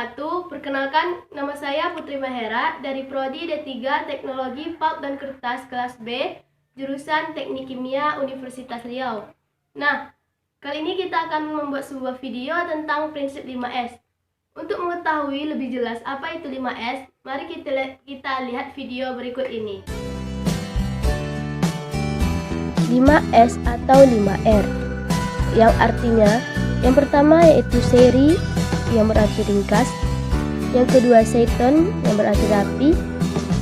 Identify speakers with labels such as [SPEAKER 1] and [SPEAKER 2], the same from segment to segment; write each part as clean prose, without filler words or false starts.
[SPEAKER 1] wabarakatuh. Perkenalkan, nama saya Putri Mahera dari Prodi D3 Teknologi Pulp dan Kertas kelas B, jurusan Teknik Kimia Universitas Riau. Nah, kali ini kita akan membuat sebuah video tentang prinsip 5S. Untuk mengetahui lebih jelas apa itu 5S, mari kita lihat video berikut ini.
[SPEAKER 2] 5S atau 5R, yang artinya yang pertama yaitu seri, yang berarti ringkas. Yang kedua seiton, yang berarti rapi.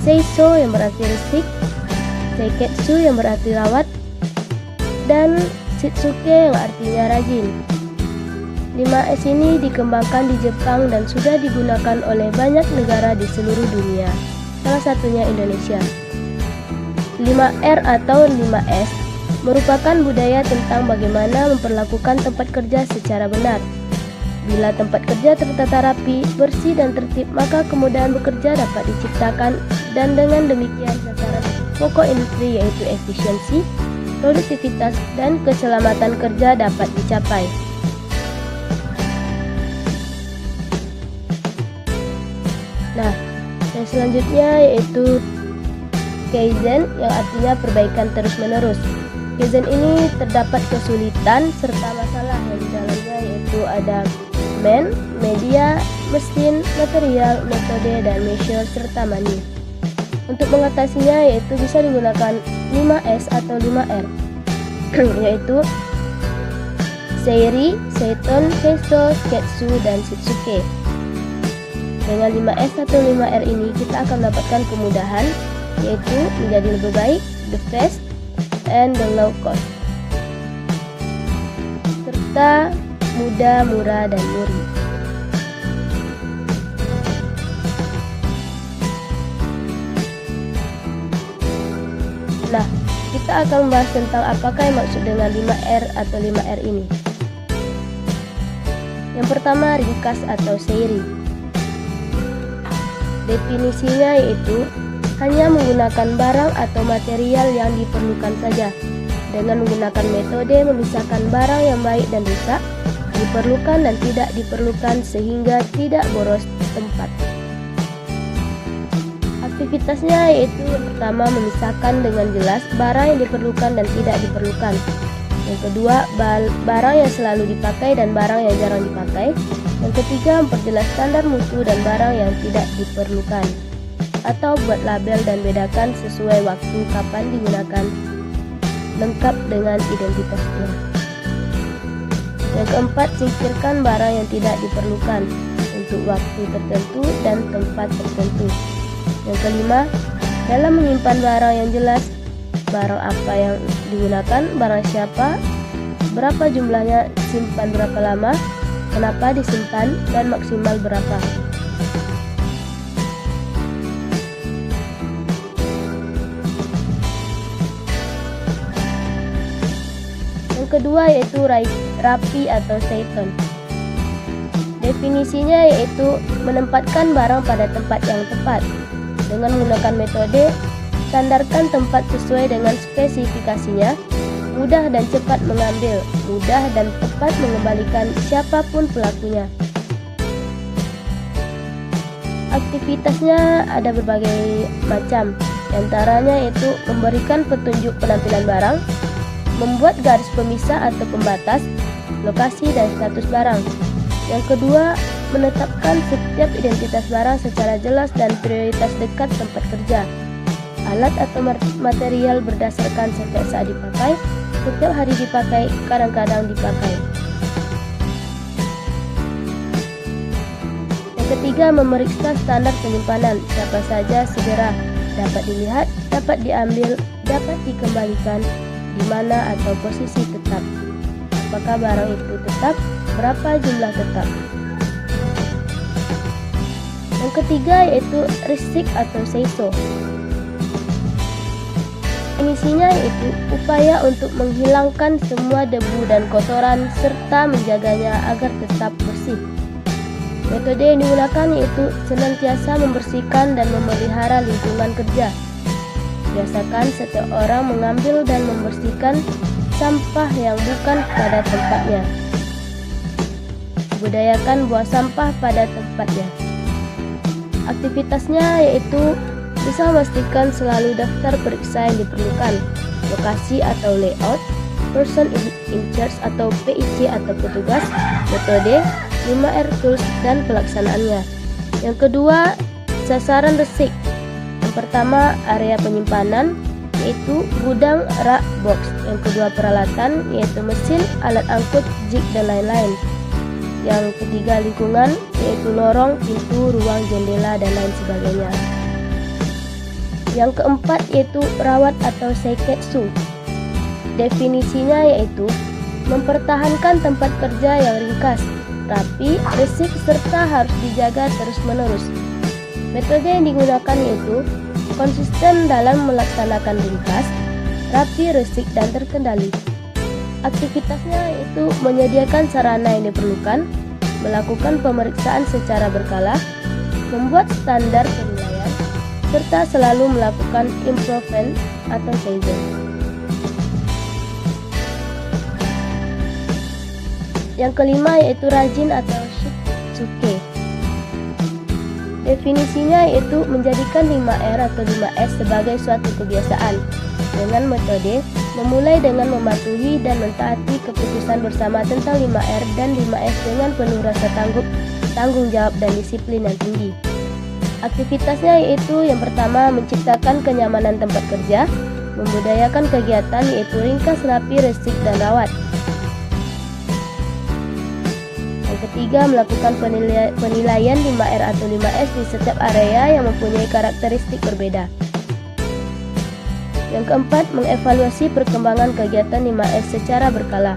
[SPEAKER 2] Seiso, yang berarti resik. Seiketsu, yang berarti rawat. Dan shitsuke, yang artinya rajin. 5S ini dikembangkan di Jepang dan sudah digunakan oleh banyak negara di seluruh dunia, salah satunya Indonesia. 5R atau 5S merupakan budaya tentang bagaimana memperlakukan tempat kerja secara benar. Bila tempat kerja tertata rapi, bersih dan tertib, maka kemudahan bekerja dapat diciptakan, dan dengan demikian sasaran pokok industri yaitu efisiensi, produktivitas, dan keselamatan kerja dapat dicapai. Nah, yang selanjutnya yaitu Kaizen, yang artinya perbaikan terus-menerus. Kaizen ini terdapat kesulitan serta masalah yang di dalamnya, yaitu ada media, mesin, material, metode, dan measure, serta money. Untuk mengatasinya yaitu bisa digunakan 5S atau 5R, yaitu Seiri, Seiton, Seiso, Ketsu, dan Shitsuke. Dengan 5S atau 5R ini kita akan mendapatkan kemudahan, yaitu menjadi lebih baik, the fast, and the low cost, serta mudah, murah, dan murni. Nah, kita akan membahas tentang apakah yang maksud dengan 5R atau 5R ini. Yang pertama, ringkas atau seiri. Definisinya yaitu hanya menggunakan barang atau material yang diperlukan saja, dengan menggunakan metode memisahkan barang yang baik dan rusak, diperlukan dan tidak diperlukan, sehingga tidak boros tempat. Aktivitasnya yaitu yang pertama, memisahkan dengan jelas barang yang diperlukan dan tidak diperlukan. Yang kedua, barang yang selalu dipakai dan barang yang jarang dipakai. Yang ketiga, memperjelas standar mutu dan barang yang tidak diperlukan, atau buat label dan bedakan sesuai waktu kapan digunakan, lengkap dengan identitasnya. Yang keempat, singkirkan barang yang tidak diperlukan untuk waktu tertentu dan tempat tertentu. Yang kelima, dalam menyimpan barang yang jelas, barang apa yang digunakan, barang siapa, berapa jumlahnya, simpan berapa lama, kenapa disimpan, dan maksimal berapa. Yang kedua yaitu rapi atau seiton. Definisinya yaitu menempatkan barang pada tempat yang tepat dengan menggunakan metode sandarkan tempat sesuai dengan spesifikasinya, mudah dan cepat mengambil, mudah dan tepat mengembalikan siapapun pelakunya. Aktivitasnya ada berbagai macam, antaranya yaitu memberikan petunjuk penampilan barang, membuat garis pemisah atau pembatas, lokasi dan status barang. Yang kedua, menetapkan setiap identitas barang secara jelas dan prioritas dekat tempat kerja. Alat atau material berdasarkan setiap saat dipakai, setiap hari dipakai, kadang-kadang dipakai. Yang ketiga, memeriksa standar penyimpanan, siapa saja segera dapat dilihat, dapat diambil, dapat dikembalikan, di mana atau posisi tetap. Apakah barang itu tetap, berapa jumlah tetap. Yang ketiga yaitu resik atau seiso. Definisinya yaitu upaya untuk menghilangkan semua debu dan kotoran serta menjaganya agar tetap bersih. Metode yang digunakan yaitu senantiasa membersihkan dan memelihara lingkungan kerja. Biasakan setiap orang mengambil dan membersihkan sampah yang bukan pada tempatnya. membudayakan buang sampah pada tempatnya. Aktivitasnya yaitu bisa memastikan selalu daftar periksa yang diperlukan, lokasi atau layout, person in charge atau PIC atau petugas, metode, 5R tools dan pelaksanaannya. Yang kedua, sasaran resik. Yang pertama, area penyimpanan yaitu gudang, rak, box. Yang kedua, peralatan yaitu mesin, alat angkut, jig dan lain-lain. Yang ketiga, lingkungan yaitu lorong, pintu, ruang, jendela dan lain sebagainya. Yang keempat yaitu rawat atau seiketsu. Definisinya yaitu mempertahankan tempat kerja yang ringkas, rapi, resik serta harus dijaga terus-menerus. Metode yang digunakan yaitu konsisten dalam melaksanakan ringkas, rapi, resik dan terkendali. Aktivitasnya yaitu menyediakan sarana yang diperlukan, melakukan pemeriksaan secara berkala, membuat standar penilaian, serta selalu melakukan improvement atau kaizen. Yang kelima yaitu rajin atau shitsuke. Definisinya yaitu menjadikan 5R atau 5S sebagai suatu kebiasaan dengan metode memulai dengan mematuhi dan mentaati keputusan bersama tentang 5R dan 5S dengan penuh rasa tanggung jawab dan disiplin yang tinggi. Aktivitasnya yaitu yang pertama menciptakan kenyamanan tempat kerja, membudayakan kegiatan yaitu ringkas, rapi, resik dan rawat. Yang ketiga, melakukan penilaian 5R atau 5S di setiap area yang mempunyai karakteristik berbeda. Yang keempat, mengevaluasi perkembangan kegiatan 5S secara berkala,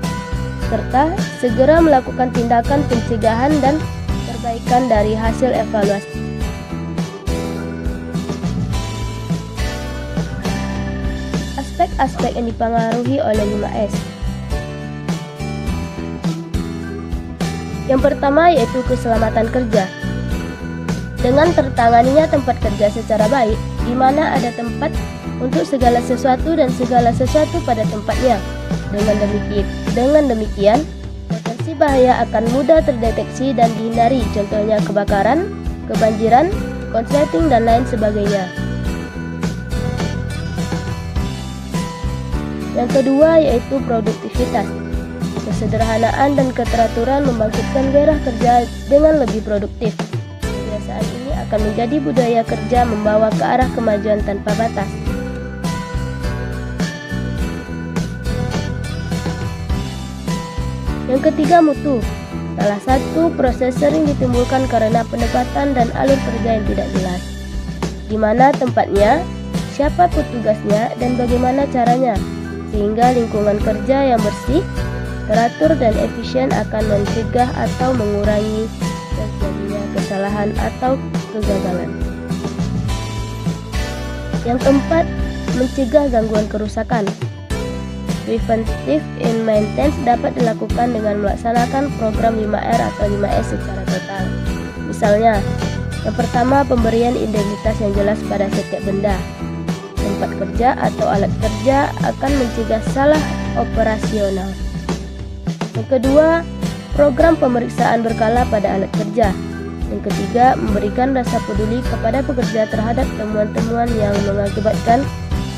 [SPEAKER 2] serta segera melakukan tindakan pencegahan dan perbaikan dari hasil evaluasi. Aspek-aspek yang dipengaruhi oleh 5S. Yang pertama yaitu keselamatan kerja. Dengan tertanganinya tempat kerja secara baik, di mana ada tempat untuk segala sesuatu dan segala sesuatu pada tempatnya. Dengan demikian, potensi bahaya akan mudah terdeteksi dan dihindari, contohnya kebakaran, kebanjiran, konsleting dan lain sebagainya. Yang kedua yaitu produktivitas. Kesederhanaan dan keteraturan membangkitkan gairah kerja dengan lebih produktif. Kebiasaan ini akan menjadi budaya kerja membawa ke arah kemajuan tanpa batas. Yang ketiga, mutu. Salah satu proses sering ditimbulkan karena penempatan dan alur kerja yang tidak jelas. Di mana tempatnya, siapa petugasnya, dan bagaimana caranya. Sehingga lingkungan kerja yang bersih, teratur dan efisien akan mencegah atau mengurangi terjadinya kesalahan atau kegagalan. Yang keempat, mencegah gangguan kerusakan. Preventive in maintenance dapat dilakukan dengan melaksanakan program 5R atau 5S secara total. Misalnya, yang pertama, pemberian indemnitas yang jelas pada setiap benda. Tempat kerja atau alat kerja akan mencegah salah operasional. Yang kedua, program pemeriksaan berkala pada alat kerja. Yang ketiga, memberikan rasa peduli kepada pekerja terhadap temuan-temuan yang mengakibatkan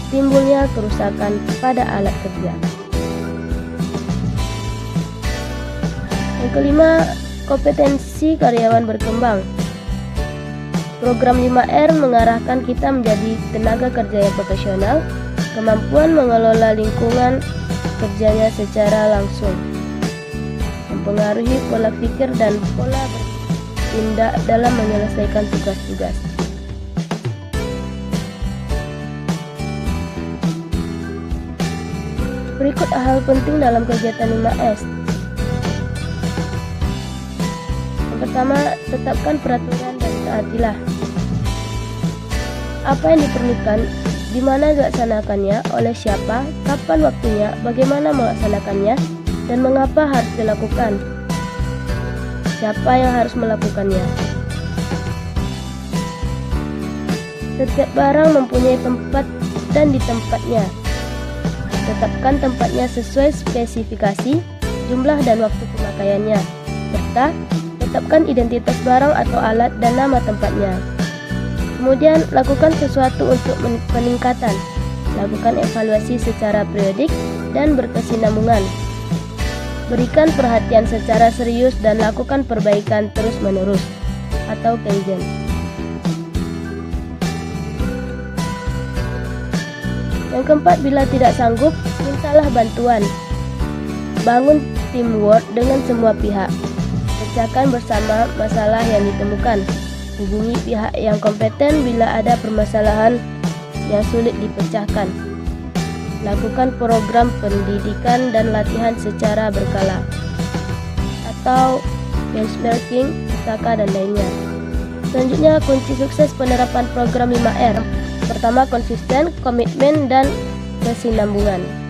[SPEAKER 2] timbulnya kerusakan pada alat kerja. Yang kelima, kompetensi karyawan berkembang. Program 5R mengarahkan kita menjadi tenaga kerja yang profesional, kemampuan mengelola lingkungan kerjanya secara langsung, mempengaruhi pola pikir dan pola bertindak dalam menyelesaikan tugas-tugas. Berikut hal penting dalam kegiatan 5S. Yang pertama, tetapkan peraturan dan taatilah. Apa yang diperlukan, di mana dilaksanakannya, oleh siapa, kapan waktunya, bagaimana melaksanakannya, dan mengapa harus dilakukan. Siapa yang harus melakukannya. Setiap barang mempunyai tempat dan di tempatnya. Tetapkan tempatnya sesuai spesifikasi, jumlah dan waktu pemakaiannya, serta data, tetapkan identitas barang atau alat dan nama tempatnya. Kemudian, lakukan sesuatu untuk peningkatan. Lakukan evaluasi secara periodik dan berkesinambungan. Berikan perhatian secara serius dan lakukan perbaikan terus-menerus atau kaizen. Yang keempat, bila tidak sanggup, mintalah bantuan. Bangun teamwork dengan semua pihak. Pecahkan bersama masalah yang ditemukan. Hubungi pihak yang kompeten bila ada permasalahan yang sulit dipecahkan. Lakukan program pendidikan dan latihan secara berkala. Atau benchmarking, pustaka, dan lainnya. Selanjutnya, kunci sukses penerapan program 5R. Pertama, konsisten, komitmen, dan kesinambungan.